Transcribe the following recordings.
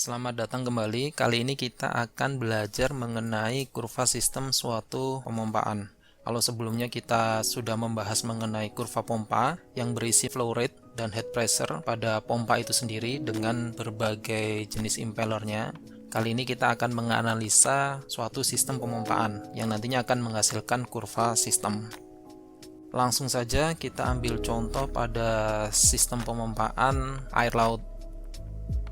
Selamat datang kembali. Kali ini kita akan belajar mengenai kurva sistem suatu pemompaan. Kalau sebelumnya kita sudah membahas mengenai kurva pompa yang berisi flow rate dan head pressure pada pompa itu sendiri dengan berbagai jenis impellernya. Kali ini kita akan menganalisa suatu sistem pemompaan yang nantinya akan menghasilkan kurva sistem. Langsung saja kita ambil contoh pada sistem pemompaan air laut.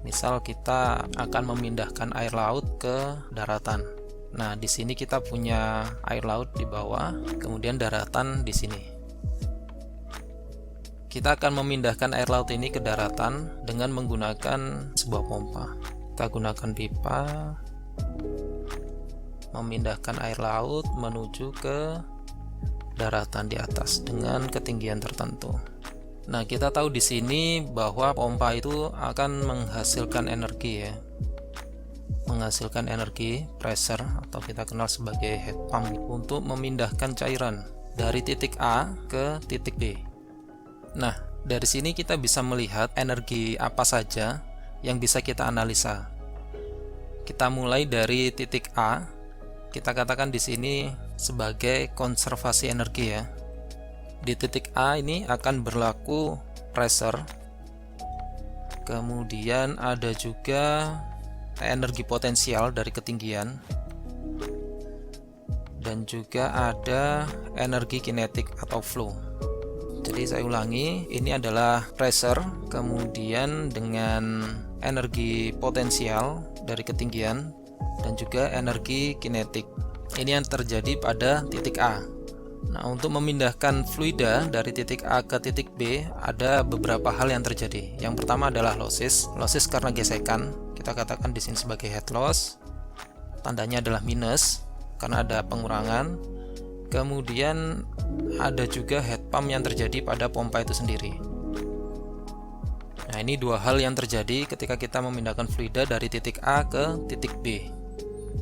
Misal kita akan memindahkan air laut ke daratan. Nah, di sini kita punya air laut di bawah, kemudian daratan di sini. Kita akan memindahkan air laut ini ke daratan dengan menggunakan sebuah pompa. Kita gunakan pipa, memindahkan air laut menuju ke daratan di atas dengan ketinggian tertentu. Nah, kita tahu di sini bahwa pompa itu akan menghasilkan energi ya. Menghasilkan energi pressure atau kita kenal sebagai head pump untuk memindahkan cairan dari titik A ke titik B. Nah, dari sini kita bisa melihat energi apa saja yang bisa kita analisa. Kita mulai dari titik A. Kita katakan di sini sebagai konservasi energi ya. Di titik A ini akan berlaku pressure, kemudian ada juga energi potensial dari ketinggian, dan juga ada energi kinetik atau flow. Jadi saya ulangi, ini adalah pressure, kemudian dengan energi potensial dari ketinggian, dan juga energi kinetik. Ini yang terjadi pada titik A. Nah, untuk memindahkan fluida dari titik A ke titik B ada beberapa hal yang terjadi. Yang pertama adalah losses. Losses karena gesekan. Kita katakan di sini sebagai head loss. Tandanya adalah minus karena ada pengurangan. Kemudian ada juga head pump yang terjadi pada pompa itu sendiri. Nah, ini dua hal yang terjadi ketika kita memindahkan fluida dari titik A ke titik B.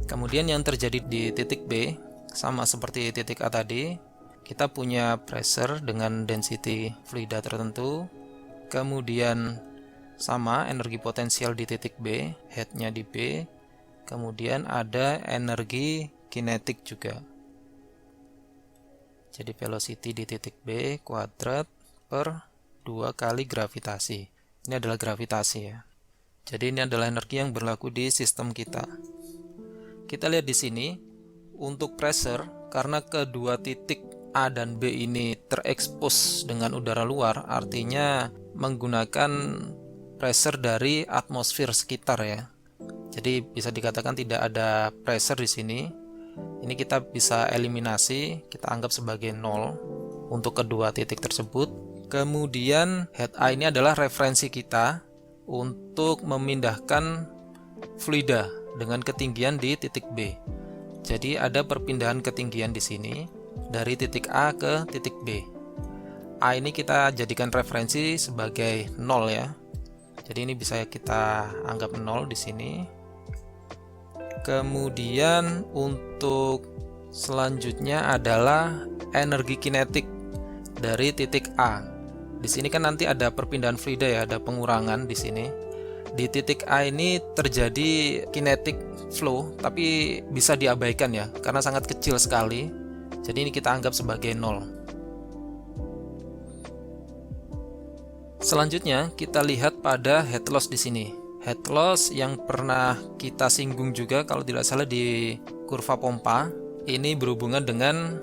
Kemudian yang terjadi di titik B sama seperti titik A tadi. Kita punya pressure dengan density fluida tertentu, kemudian sama energi potensial di titik B, headnya di B, kemudian ada energi kinetik juga. Jadi velocity di titik B kuadrat per 2 kali gravitasi. Ini adalah gravitasi ya. Jadi ini adalah energi yang berlaku di sistem kita. Kita lihat di sini untuk pressure karena kedua titik A dan B ini terekspos dengan udara luar, artinya menggunakan pressure dari atmosfer sekitar ya. Jadi bisa dikatakan tidak ada pressure di sini. Ini kita bisa eliminasi, kita anggap sebagai 0 untuk kedua titik tersebut. Kemudian head A ini adalah referensi kita untuk memindahkan fluida dengan ketinggian di titik B. Jadi ada perpindahan ketinggian di sini dari titik A ke titik B. A ini kita jadikan referensi sebagai 0 ya. Jadi ini bisa kita anggap 0 di sini. Kemudian untuk selanjutnya adalah energi kinetik dari titik A. Di sini kan nanti ada perpindahan fluida ya, ada pengurangan di sini. Di titik A ini terjadi kinetic flow, tapi bisa diabaikan ya, karena sangat kecil sekali. Jadi ini kita anggap sebagai 0. Selanjutnya kita lihat pada head loss di sini. Head loss yang pernah kita singgung juga kalau tidak salah di kurva pompa, ini berhubungan dengan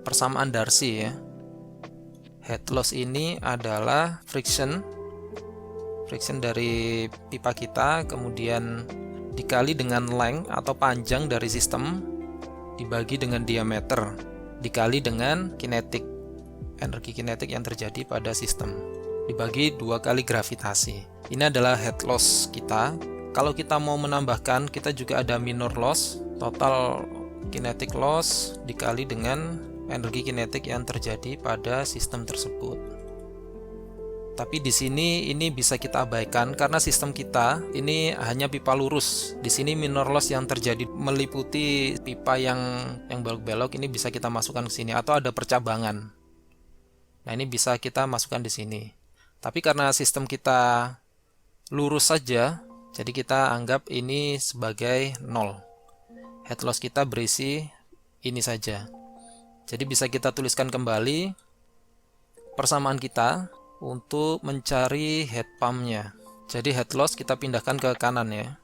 persamaan Darcy ya. Head loss ini adalah friction dari pipa kita, kemudian dikali dengan length atau panjang dari sistem, dibagi dengan diameter, dikali dengan kinetik, energi kinetik yang terjadi pada sistem, dibagi 2 kali gravitasi. Ini adalah head loss kita. Kalau kita mau menambahkan, kita juga ada minor loss, total kinetic loss dikali dengan energi kinetik yang terjadi pada sistem tersebut. Tapi di sini ini bisa kita abaikan karena sistem kita ini hanya pipa lurus. Di sini minor loss yang terjadi meliputi pipa yang belok-belok ini bisa kita masukkan ke sini atau ada percabangan. Nah, ini bisa kita masukkan di sini. Tapi karena sistem kita lurus saja, Jadi kita anggap ini sebagai 0. Head loss kita berisi ini saja. Jadi bisa kita tuliskan kembali persamaan kita untuk mencari head pumpnya. Jadi head loss kita pindahkan ke kanan ya.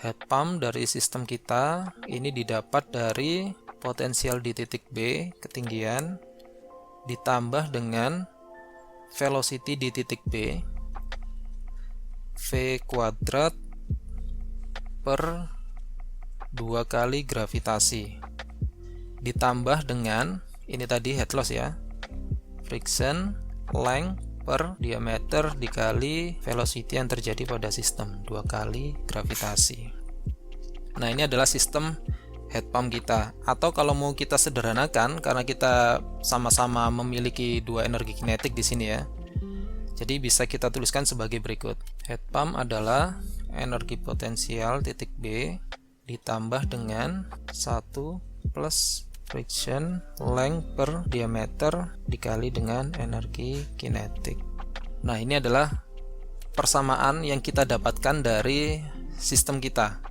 Head pump dari sistem kita ini didapat dari potensial di titik B, ketinggian, ditambah dengan velocity di titik B, V kuadrat per 2 kali gravitasi, ditambah dengan ini tadi head loss ya, friction length per diameter dikali velocity yang terjadi pada sistem, 2 kali gravitasi. Nah, ini adalah sistem head pump kita. Atau kalau mau kita sederhanakan, karena kita sama-sama memiliki dua energi kinetik di sini ya, jadi bisa kita tuliskan sebagai berikut. Head pump adalah energi potensial titik B ditambah dengan 1 plus friction length per diameter dikali dengan energi kinetik. Nah, ini adalah persamaan yang kita dapatkan dari sistem kita.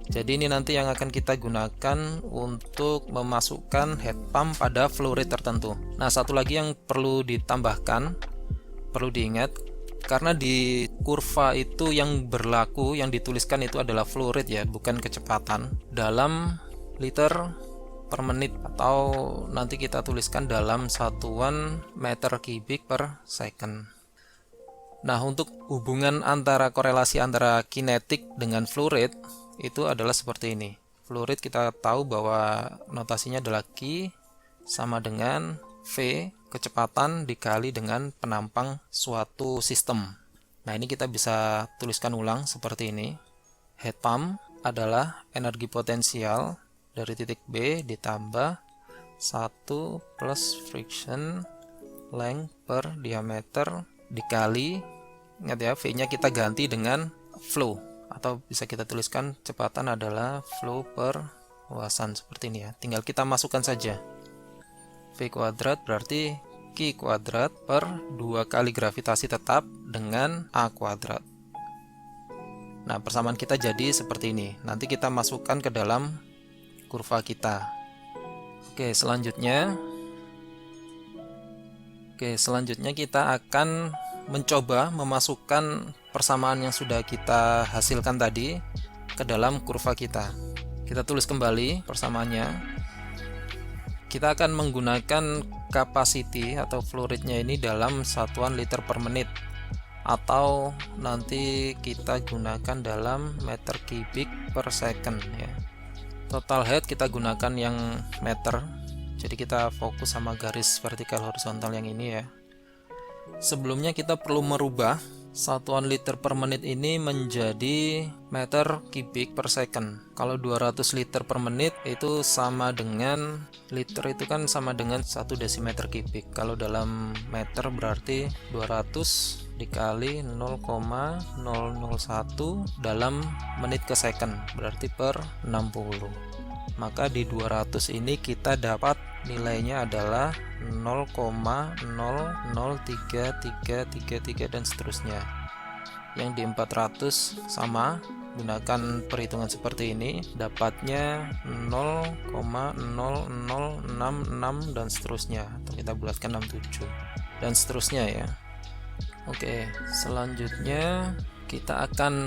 Jadi ini nanti yang akan kita gunakan untuk memasukkan head pump pada flow rate tertentu. Nah, satu lagi yang perlu ditambahkan, perlu diingat, karena di kurva itu yang berlaku, yang dituliskan itu adalah flow rate ya, bukan kecepatan, dalam liter per menit, atau nanti kita tuliskan dalam satuan meter kubik per second. Nah, untuk hubungan antara korelasi antara kinetik dengan flow rate itu adalah seperti ini. Flow rate kita tahu bahwa notasinya adalah Q sama dengan V, kecepatan dikali dengan penampang suatu sistem. Nah, ini kita bisa tuliskan ulang seperti ini. Head pump adalah energi potensial dari titik B ditambah 1 plus friction length per diameter dikali, ingat ya, V-nya kita ganti dengan flow, atau bisa kita tuliskan kecepatan adalah flow per luasan seperti ini ya. Tinggal kita masukkan saja. V kuadrat berarti Q kuadrat per 2 kali gravitasi tetap dengan A kuadrat. Nah, persamaan kita jadi seperti ini. Nanti kita masukkan ke dalam kurva kita. Oke, selanjutnya kita akan mencoba memasukkan persamaan yang sudah kita hasilkan tadi ke dalam kurva kita. Kita tulis kembali persamaannya. Kita akan menggunakan capacity atau flow rate-nya ini dalam satuan liter per menit, atau nanti kita gunakan dalam meter kubik per second ya. Total head kita gunakan yang meter, jadi kita fokus sama garis vertikal horizontal yang ini ya. Sebelumnya kita perlu merubah satuan liter per menit ini menjadi meter kubik per second. Kalau 200 liter per menit itu sama dengan, liter itu kan sama dengan 1 desimeter kubik. Kalau dalam meter berarti 200 dikali 0,001 dalam menit ke second, berarti per 60. Maka di 200 ini kita dapat nilainya adalah 0,003333 dan seterusnya. Yang di 400 sama, gunakan perhitungan seperti ini, dapatnya 0,0066 dan seterusnya, atau kita bulatkan 67 dan seterusnya ya. Oke, selanjutnya kita akan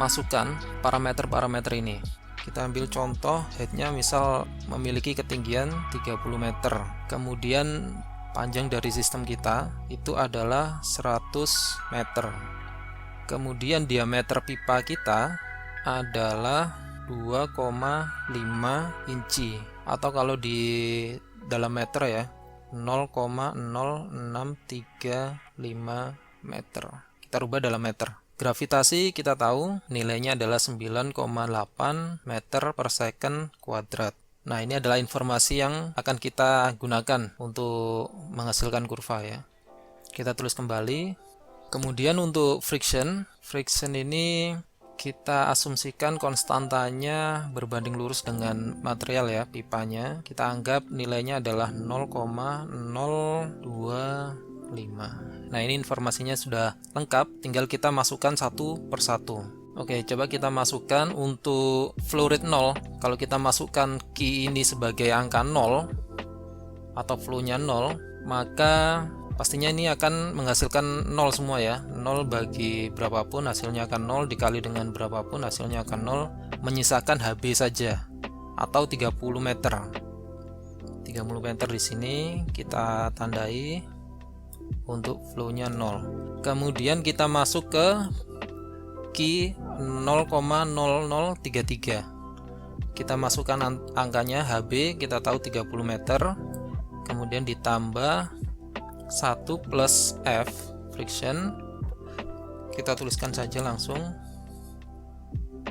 masukkan parameter-parameter ini. Kita ambil contoh headnya misal memiliki ketinggian 30 meter. Kemudian panjang dari sistem kita itu adalah 100 meter. Kemudian diameter pipa kita adalah 2,5 inci. Atau kalau di dalam meter ya, 0,0635 meter. Kita rubah dalam meter. Gravitasi kita tahu nilainya adalah 9,8 meter per second kuadrat. Nah, ini adalah informasi yang akan kita gunakan untuk menghasilkan kurva ya. Kita tulis kembali. Kemudian untuk friction ini kita asumsikan konstantanya berbanding lurus dengan material ya, pipanya. Kita anggap nilainya adalah 0,025 Nah, ini informasinya sudah lengkap, tinggal kita masukkan satu persatu. Oke, coba kita masukkan untuk flow rate 0. Kalau kita masukkan key ini sebagai angka 0 atau flow-nya 0, maka pastinya ini akan menghasilkan 0 semua ya. 0 bagi berapapun hasilnya akan 0, dikali dengan berapapun hasilnya akan 0, menyisakan HB saja atau 30 meter. 30 meter di sini kita tandai untuk flow-nya 0. Kemudian kita masuk ke key 0,0033. Kita masukkan angkanya HB, kita tahu 30 meter. Kemudian ditambah 1 plus F friction. Kita tuliskan saja langsung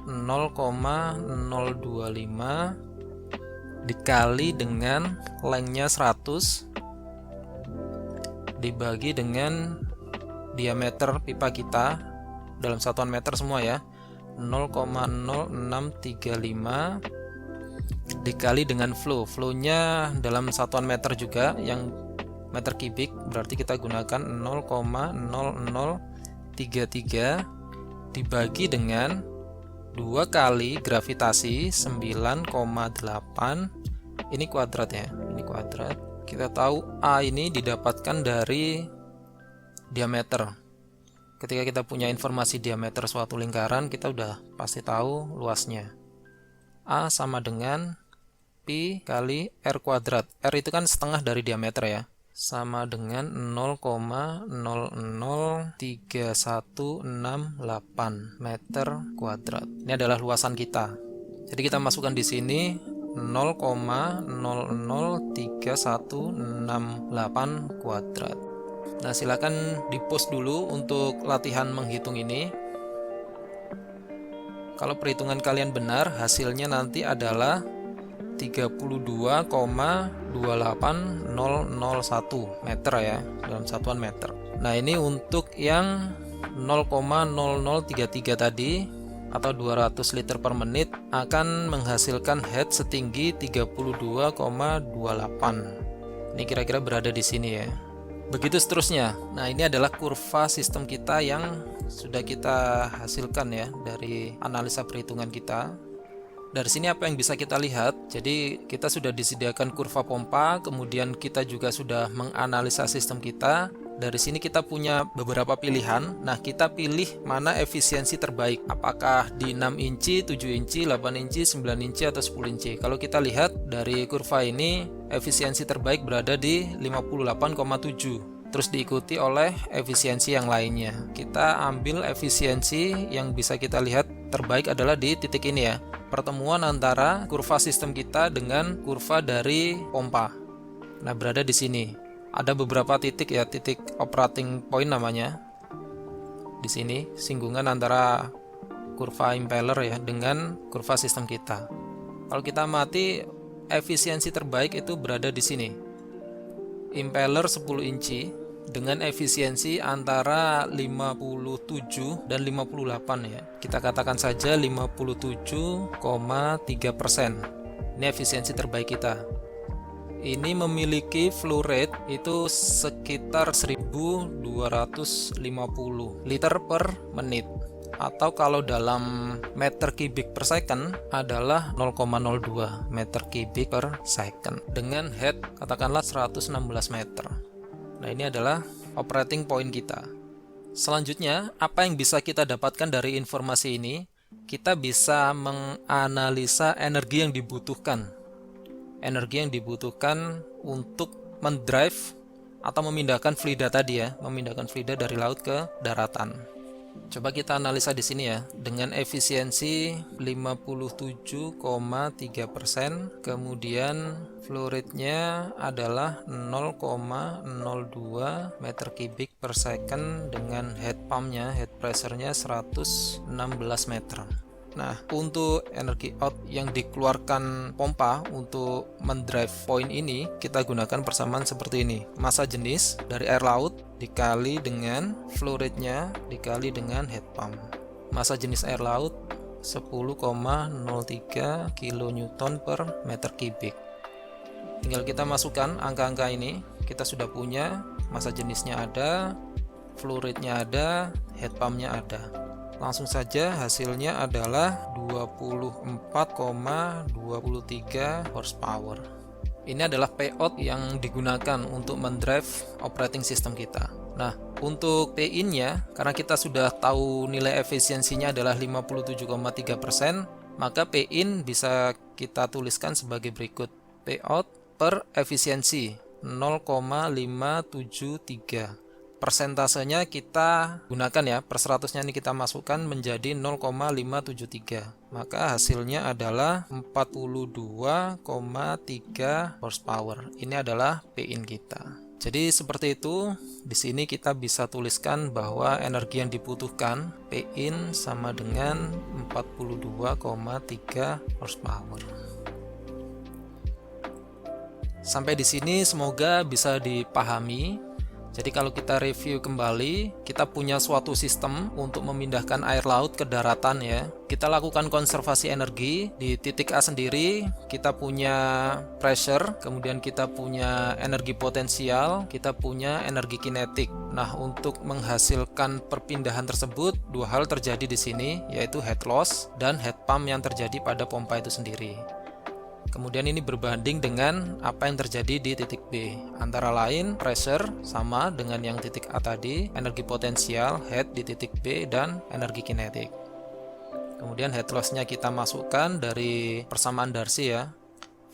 0,025 dikali dengan lengthnya 100 dibagi dengan diameter pipa kita dalam satuan meter semua ya, 0,0635 dikali dengan flow-nya dalam satuan meter juga yang meter kubik, berarti kita gunakan 0,0033 dibagi dengan 2 kali gravitasi 9,8. Ini kuadrat ya, ini kuadrat. Kita tahu A ini didapatkan dari diameter. Ketika kita punya informasi diameter suatu lingkaran, kita udah pasti tahu luasnya. A sama dengan Pi kali R kuadrat. R itu kan setengah dari diameter ya. Sama dengan 0,003168 meter kuadrat. Ini adalah luasan kita. Jadi kita masukkan di sini 0,003168 kuadrat. Nah, silakan di-post dulu untuk latihan menghitung ini. Kalau perhitungan kalian benar, hasilnya nanti adalah 32,28001 meter ya, dalam satuan meter. Nah, ini untuk yang 0,0033 tadi atau 200 liter per menit akan menghasilkan head setinggi 32,28. Ini kira-kira berada di sini ya. Begitu seterusnya. Nah, ini adalah kurva sistem kita yang sudah kita hasilkan ya dari analisa perhitungan kita. Dari sini apa yang bisa kita lihat? Jadi kita sudah disediakan kurva pompa, kemudian kita juga sudah menganalisa sistem kita. Dari sini kita punya beberapa pilihan. Nah, kita pilih mana efisiensi terbaik. Apakah di 6 inci, 7 inci, 8 inci, 9 inci, atau 10 inci. Kalau kita lihat dari kurva ini, efisiensi terbaik berada di 58,7. Terus diikuti oleh efisiensi yang lainnya. Kita ambil efisiensi yang bisa kita lihat terbaik adalah di titik ini ya. Pertemuan antara kurva sistem kita dengan kurva dari pompa. Nah, berada di sini. Ada beberapa titik ya, titik operating point namanya. Di sini singgungan antara kurva impeller ya dengan kurva sistem kita. Kalau kita amati, efisiensi terbaik itu berada di sini. Impeller 10 inci dengan efisiensi antara 57 dan 58 ya. Kita katakan saja 57,3%. Ini efisiensi terbaik kita. Ini memiliki flow rate itu sekitar 1250 liter per menit, atau kalau dalam meter kubik per second adalah 0,02 meter kubik per second dengan head katakanlah 116 meter. Nah, ini adalah operating point kita. Selanjutnya, apa yang bisa kita dapatkan dari informasi ini? Kita bisa menganalisa energi yang dibutuhkan. Energi yang dibutuhkan untuk mendrive atau memindahkan fluida tadi ya, memindahkan fluida dari laut ke daratan. Coba kita analisa di sini ya, dengan efisiensi 57,3%, kemudian flow rate-nya adalah 0,02 meter kubik per second dengan head pump-nya, head pressure-nya 116 meter. Nah, untuk energi out yang dikeluarkan pompa untuk mendrive point ini, kita gunakan persamaan seperti ini. Massa jenis dari air laut dikali dengan flow rate-nya dikali dengan head pump. Massa jenis air laut 10,03 kN per meter kubik. Tinggal kita masukkan angka-angka ini, kita sudah punya massa jenisnya ada, flow rate-nya ada, head pump-nya ada. Langsung saja hasilnya adalah 24,23 horsepower. Ini adalah payout yang digunakan untuk mendrive operating system kita. Nah, untuk P-in-nya, karena kita sudah tahu nilai efisiensinya adalah 57,3%, maka P-in bisa kita tuliskan sebagai berikut. Payout per efisiensi 0,573. Persentasenya kita gunakan ya, per 100-nya ini kita masukkan menjadi 0,573. Maka hasilnya adalah 42,3 horsepower. Ini adalah P-in kita. Jadi seperti itu, di sini kita bisa tuliskan bahwa energi yang dibutuhkan P-in sama dengan 42,3 horsepower. Sampai di sini semoga bisa dipahami. Jadi kalau kita review kembali, kita punya suatu sistem untuk memindahkan air laut ke daratan ya. Kita lakukan konservasi energi di titik A sendiri, kita punya pressure, kemudian kita punya energi potensial, kita punya energi kinetik. Nah, untuk menghasilkan perpindahan tersebut, dua hal terjadi di sini, yaitu head loss dan head pump yang terjadi pada pompa itu sendiri. Kemudian ini berbanding dengan apa yang terjadi di titik B. Antara lain pressure sama dengan yang titik A tadi, energi potensial head di titik B, dan energi kinetik. Kemudian head loss-nya kita masukkan dari persamaan Darcy ya.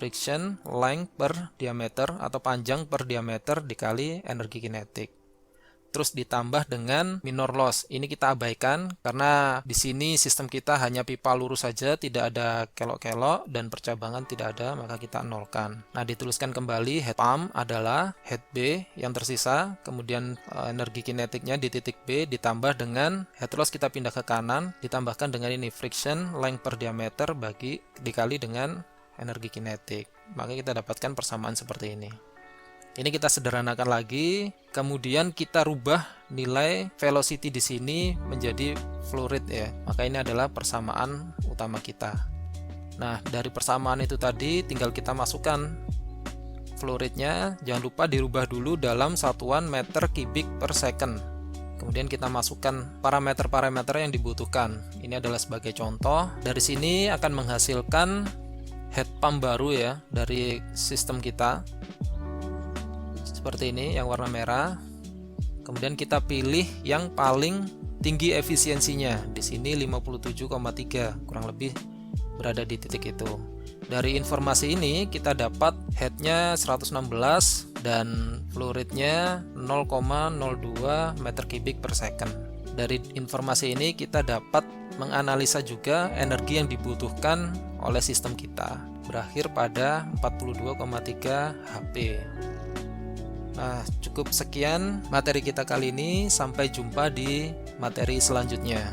Friction length per diameter atau panjang per diameter dikali energi kinetik. Terus ditambah dengan minor loss. Ini kita abaikan karena di sini sistem kita hanya pipa lurus saja, tidak ada kelok-kelok dan percabangan tidak ada, maka kita nolkan. Nah, dituliskan kembali head pump adalah head B yang tersisa, kemudian energi kinetiknya di titik B ditambah dengan head loss kita pindah ke kanan, ditambahkan dengan ini friction length per diameter dikali dengan energi kinetik. Maka kita dapatkan persamaan seperti ini. Ini kita sederhanakan lagi, kemudian kita rubah nilai velocity di sini menjadi flow rate ya. Maka ini adalah persamaan utama kita. Nah, dari persamaan itu tadi tinggal kita masukkan flow rate-nya. Jangan lupa dirubah dulu dalam satuan meter kubik per second. Kemudian kita masukkan parameter-parameter yang dibutuhkan. Ini adalah sebagai contoh. Dari sini akan menghasilkan head pump baru ya dari sistem kita. Seperti ini yang warna merah. Kemudian kita pilih yang paling tinggi efisiensinya. Di sini 57,3, kurang lebih berada di titik itu. Dari informasi ini kita dapat headnya 116 dan flow rate-nya 0,02 meter kubik per second. Dari informasi ini kita dapat menganalisa juga energi yang dibutuhkan oleh sistem kita. Berakhir pada 42,3 HP. Nah, cukup sekian materi kita kali ini. Sampai jumpa di materi selanjutnya.